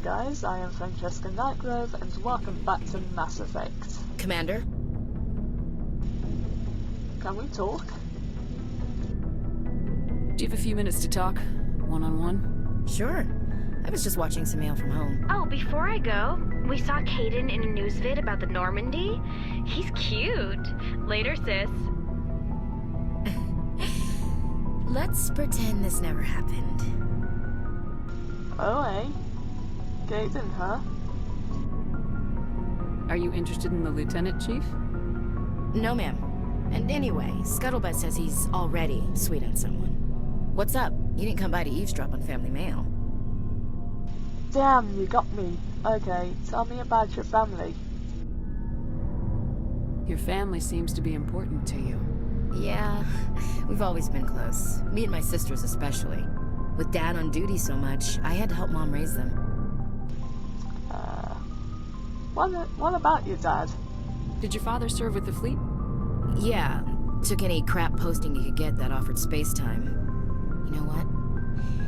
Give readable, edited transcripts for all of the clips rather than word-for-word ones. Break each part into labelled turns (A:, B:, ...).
A: guys, I am Francesca Nightgrove and welcome back to Mass Effect.
B: Commander?
A: Can we talk?
C: Do you have a few minutes to talk? One-on-one?
B: Sure. I was just watching some mail from home.
D: Oh, before I go, we saw Caden in a news vid about the Normandy. He's cute. Later, sis.
B: Let's pretend this never happened.
A: Oh, eh? Caden, huh?
C: Are you interested in the Lieutenant, Chief?
B: No, ma'am. And anyway, Scuttlebutt says he's already sweet on someone. What's up? You didn't come by to eavesdrop on family mail.
A: Damn, you got me. Okay, tell me about your family.
C: Your family seems to be important to you.
B: Yeah, we've always been close. Me and my sisters especially. With Dad on duty so much, I had to help Mom raise them.
A: What about your dad?
C: Did your father serve with the fleet?
B: Yeah, took any crap posting he could get that offered space time. You know what?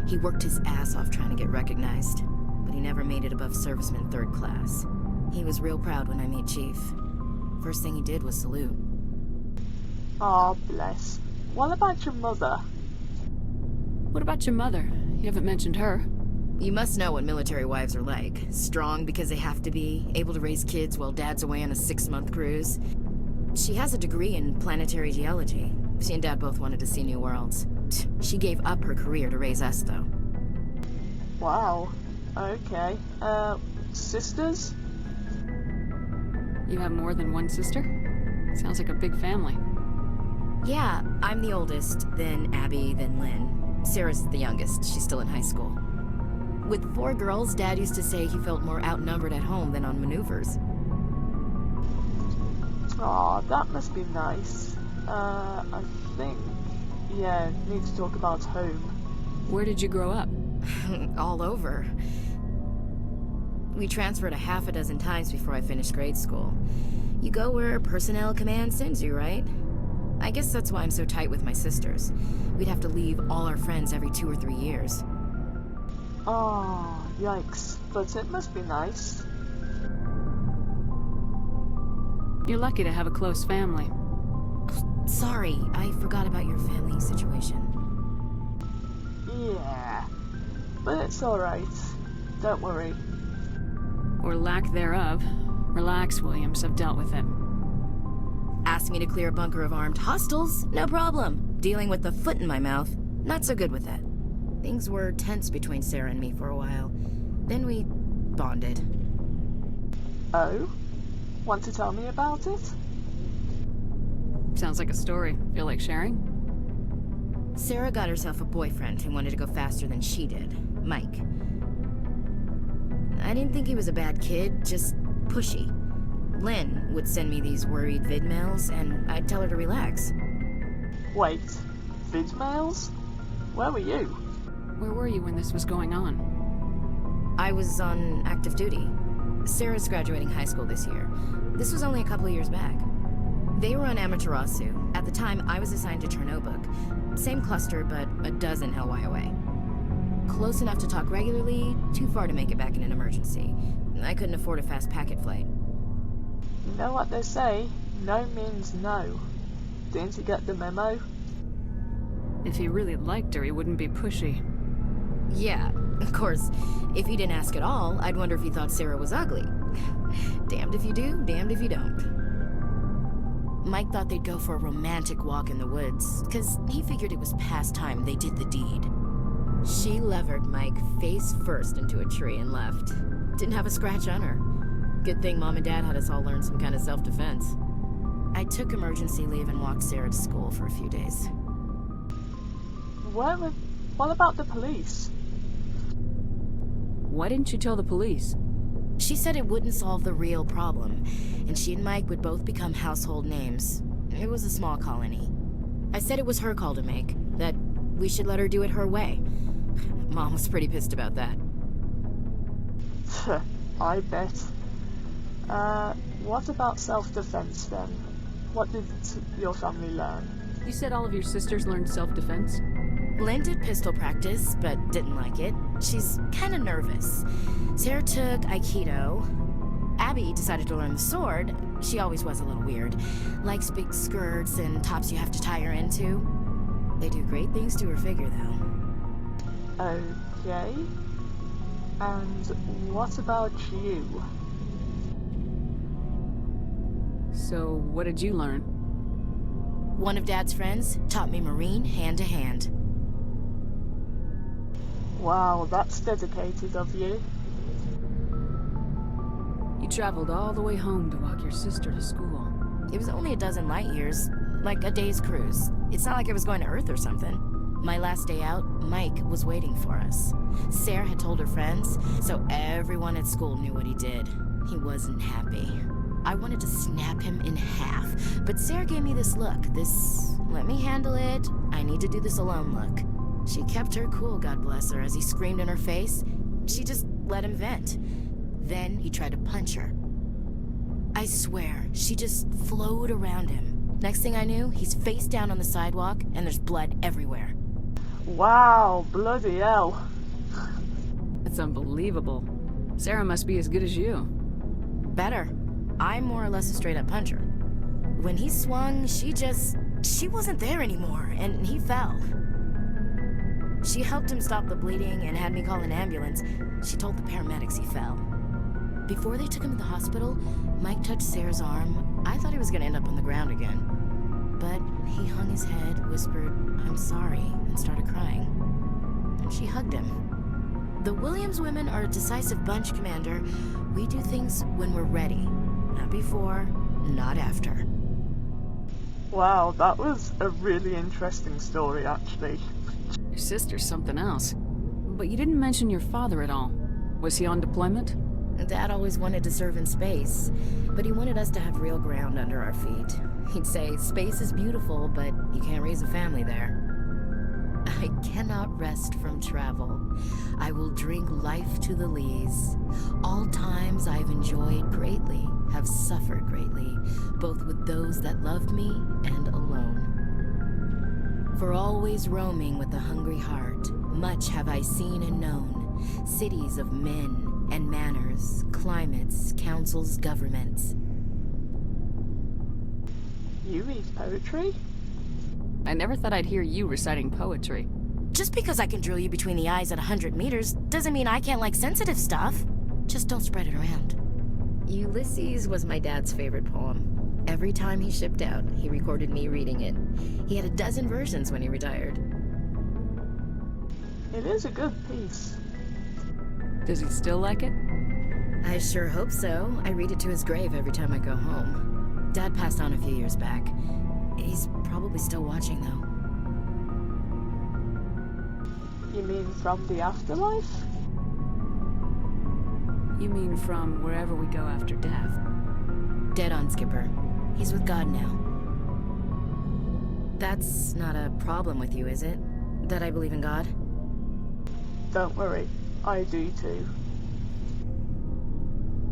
B: He worked his ass off trying to get recognized, but he never made it above serviceman 3rd class. He was real proud when I met Chief. First thing he did was salute.
A: Aw, bless. What about your mother?
C: What about your mother? You haven't mentioned her.
B: You must know what military wives are like. Strong because they have to be, able to raise kids while Dad's away on a 6-month cruise. She has a degree in planetary geology. She and Dad both wanted to see new worlds. She gave up her career to raise us, though.
A: Wow. Okay. Sisters?
C: You have more than one sister? Sounds like a big family.
B: Yeah, I'm the oldest, then Abby, then Lynn. Sarah's the youngest. She's still in high school. With 4 girls, Dad used to say he felt more outnumbered at home than on maneuvers.
A: Aw, that must be nice. I think... Yeah, need to talk about home.
C: Where did you grow up?
B: All over. We transferred a half a dozen times before I finished grade school. You go where personnel command sends you, right? I guess that's why I'm so tight with my sisters. We'd have to leave all our friends every 2 or 3 years.
A: Oh, yikes. But it must be nice.
C: You're lucky to have a close family.
B: Sorry, I forgot about your family situation.
A: Yeah. But it's alright. Don't worry.
C: Or lack thereof. Relax, Williams. I've dealt with it.
B: Asked me to clear a bunker of armed hostiles? No problem. Dealing with the foot in my mouth? Not so good with that. Things were tense between Sarah and me for a while. Then we bonded.
A: Oh? Want to tell me about it?
C: Sounds like a story. Feel like sharing?
B: Sarah got herself a boyfriend who wanted to go faster than she did. Mike. I didn't think he was a bad kid, just pushy. Lynn would send me these worried vid mails, and I'd tell her to relax.
A: Wait. Vid mails? Where were you?
C: Where were you when this was going on?
B: I was on active duty. Sarah's graduating high school this year. This was only a couple of years back. They were on Amaterasu. At the time, I was assigned to Chernobog. Same cluster, but a dozen Hellwire away. Close enough to talk regularly, too far to make it back in an emergency. I couldn't afford a fast packet flight.
A: You know what they say? No means no. Didn't you get the memo?
C: If he really liked her, he wouldn't be pushy.
B: Yeah, of course. If he didn't ask at all, I'd wonder if he thought Sarah was ugly. Damned if you do, damned if you don't. Mike thought they'd go for a romantic walk in the woods, because he figured it was past time they did the deed. She levered Mike face first into a tree and left. Didn't have a scratch on her. Good thing Mom and Dad had us all learn some kind of self-defense. I took emergency leave and walked Sarah to school for a few days.
A: What about the police?
C: Why didn't you tell the police?
B: She said it wouldn't solve the real problem, and she and Mike would both become household names. It was a small colony. I said it was her call to make, that we should let her do it her way. Mom was pretty pissed about that.
A: I bet. What about self-defense then? What did your family learn?
C: You said all of your sisters learned self-defense?
B: Lynn did pistol practice, but didn't like it. She's kind of nervous. Sarah took Aikido. Abby decided to learn the sword. She always was a little weird. Likes big skirts and tops you have to tie her into. They do great things to her figure, though.
A: Okay. And what about you?
C: So, what did you learn?
B: One of Dad's friends taught me Marine hand to hand.
A: Wow, that's dedicated of you.
C: You traveled all the way home to walk your sister to school.
B: It was only a dozen light years, like a day's cruise. It's not like I was going to Earth or something. My last day out, Mike was waiting for us. Sarah had told her friends, so everyone at school knew what he did. He wasn't happy. I wanted to snap him in half, but Sarah gave me this look, this let me handle it, I need to do this alone look. She kept her cool, God bless her, as he screamed in her face. She just let him vent. Then he tried to punch her. I swear, she just flowed around him. Next thing I knew, he's face down on the sidewalk, and there's blood everywhere.
A: Wow, bloody hell.
C: That's unbelievable. Sarah must be as good as you.
B: Better. I'm more or less a straight-up puncher. When he swung, she wasn't there anymore, and he fell. She helped him stop the bleeding and had me call an ambulance. She told the paramedics he fell. Before they took him to the hospital, Mike touched Sarah's arm. I thought he was gonna end up on the ground again. But he hung his head, whispered, "I'm sorry," and started crying. And she hugged him. The Williams women are a decisive bunch, Commander. We do things when we're ready. Not before, not after.
A: Wow, that was a really interesting story, actually.
C: Your sister's something else. But you didn't mention your father at all. Was he on deployment?
B: Dad always wanted to serve in space, but he wanted us to have real ground under our feet. He'd say, space is beautiful, but you can't raise a family there. I cannot rest from travel. I will drink life to the lees. All times I've enjoyed greatly, have suffered greatly, both with those that loved me and alone. For always roaming with a hungry heart, much have I seen and known, cities of men and manners, climates, councils, governments.
A: You read poetry?
C: I never thought I'd hear you reciting poetry.
B: Just because I can drill you between the eyes at 100 meters doesn't mean I can't like sensitive stuff. Just don't spread it around. Ulysses was my dad's favorite poem. Every time he shipped out, he recorded me reading it. He had a dozen versions when he retired.
A: It is a good piece.
C: Does he still like it?
B: I sure hope so. I read it to his grave every time I go home. Dad passed on a few years back. He's probably still watching, though.
A: You mean from the afterlife?
C: You mean from wherever we go after death?
B: Dead on, Skipper. He's with God now. That's not a problem with you, is it? That I believe in God?
A: Don't worry, I do too.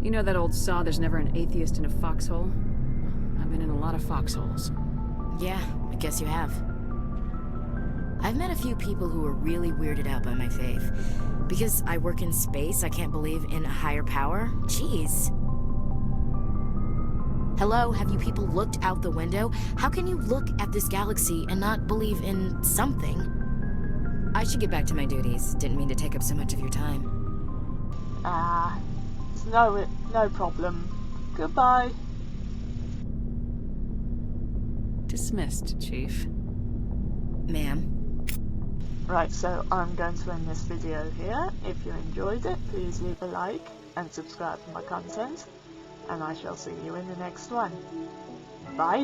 C: You know that old saw, there's never an atheist in a foxhole? I've been in a lot of foxholes.
B: Yeah, I guess you have. I've met a few people who are really weirded out by my faith. Because I work in space, I can't believe in a higher power? Jeez. Hello, have you people looked out the window? How can you look at this galaxy and not believe in something? I should get back to my duties. Didn't mean to take up so much of your time.
A: It's no problem. Goodbye.
C: Dismissed, Chief.
B: Ma'am.
A: Right, so I'm going to end this video here. If you enjoyed it, please leave a like and subscribe for my content. And I shall see you in the next one. Bye!